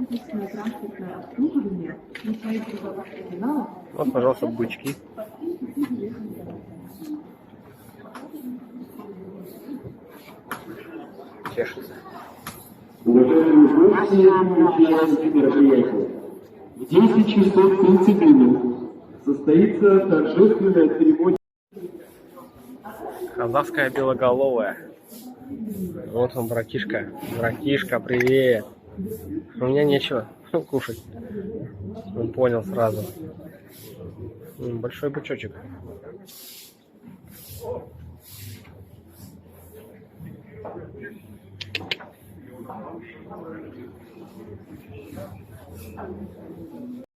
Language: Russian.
комплексное транспортное обслуживание, включая прибавок терминалов. Вот, пожалуйста, бычки. Чешется. Уважаемые гости, участники мероприятия, в 10 часов 30 минут состоится торжественная церемония. Казахская белоголовая. Вот он, братишка. Братишка, привет. У меня нечего кушать. Он понял сразу. Большой бычочек.